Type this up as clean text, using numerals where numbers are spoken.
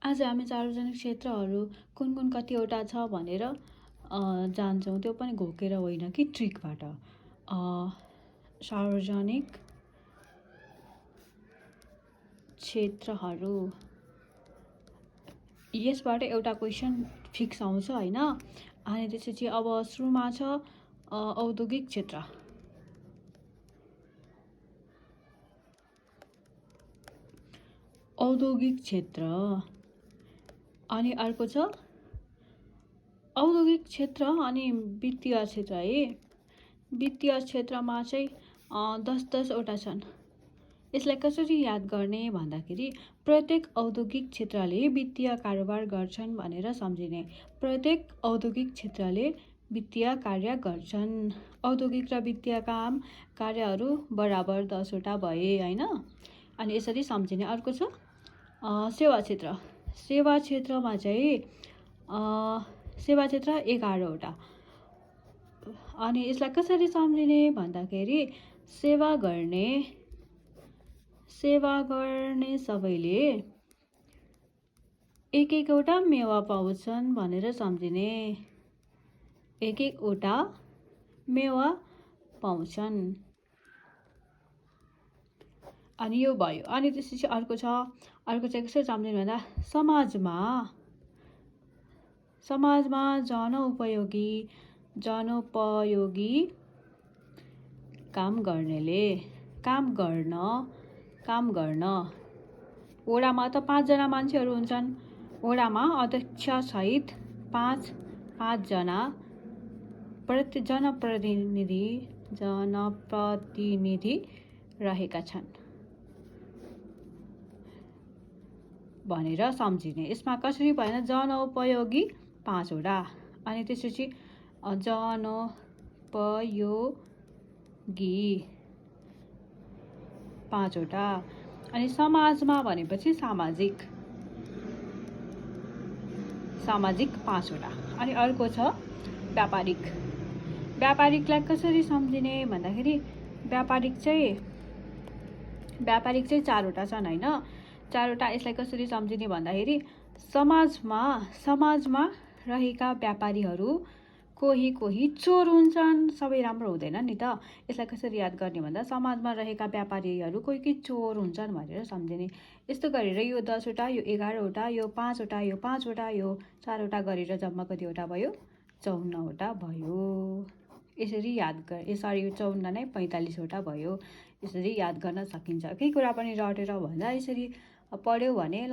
आज हामी सार्वजनिक क्षेत्रहरू कुन कुन कतिवटा छ भनेर जान्छौँ, त्यो पनि घोकेर होइन कि ट्रिकबाट। सार्वजनिक क्षेत्रहरू, यसबाट एउटा क्वेसन फिक्स आउँछ होइन। अनि त्यसपछि अब सुरुमा छ औद्योगिक क्षेत्र। औद्योगिक क्षेत्र अनि अर्को छ औद्योगिक क्षेत्र अनि वित्तीय क्षेत्र है। वित्तीय क्षेत्रमा चाहिँ 10-10वटा छन्। यसलाई कसरी याद गर्ने भन्दाखेरि प्रत्येक औद्योगिक क्षेत्रले वित्तीय कारोबार गर्छन् भनेर सम्झिने। प्रत्येक औद्योगिक क्षेत्रले वित्तीय कार्य गर्छन्। औद्योगिक र वित्तीय काम कार्यहरू बराबर 10वटा भए होइन। अनि यसरी सम्झिने। अर्को छ सेवा क्षेत्र। सेवा क्षेत्रमा चाहिँ सेवा क्षेत्र 11वटा। अनि यसलाई कसरी सम्झिने भन्दाखेरि सेवा गर्ने सबैले एक-एकवटा मेवा पाउँछन् भनेर सम्झिने। एक-एकवटा मेवा पाउँछन्। अनि यो भयो। अनि त्यसपछि अर्को चाहिँ कसरी सम्झिने भन्दा समाजमा जनोपयोगी काम गर्न वडामा त 5जना मान्छेहरू हुन्छन्। वडामा अध्यक्ष सहित 5 जना जनप्रतिनिधि रहेका छन् भनेर सम्झिने। यसमा कसरी भएन, जनोपयोगी 5वटा। अनि त्यसपछि जनोपयोगी 5वटा। अनि समाजमा भनेपछि सामाजिक 5वटा। अनि अर्को छ व्यापारिकलाई कसरी सम्झिने भन्दाखेरि व्यापारिक चाहिँ 4वटा छन् होइन। 4वटा। यसलाई कसरी सम्झिने भन्दाखेरि समाजमा रहेका व्यापारीहरू कोही चोर हुन्छन्, सबै राम्रो हुँदैन नि त। यसलाई कसरी याद गर्ने भन्दा समाजमा रहेका व्यापारीहरू कोही चोर हुन्छन् भनेर सम्झिने। यस्तो गरेर यो 10वटा, यो 11वटा, यो 5वटा, यो 5वटा, यो 4वटा गरेर जम्मा कतिवटा भयो, 54वटा भयो। यसरी याद यो 54 नै 45वटा भयो। यसरी याद गर्न सकिन्छ। केही कुरा पनि रटेर भन्दा यसरी पढ्यो भने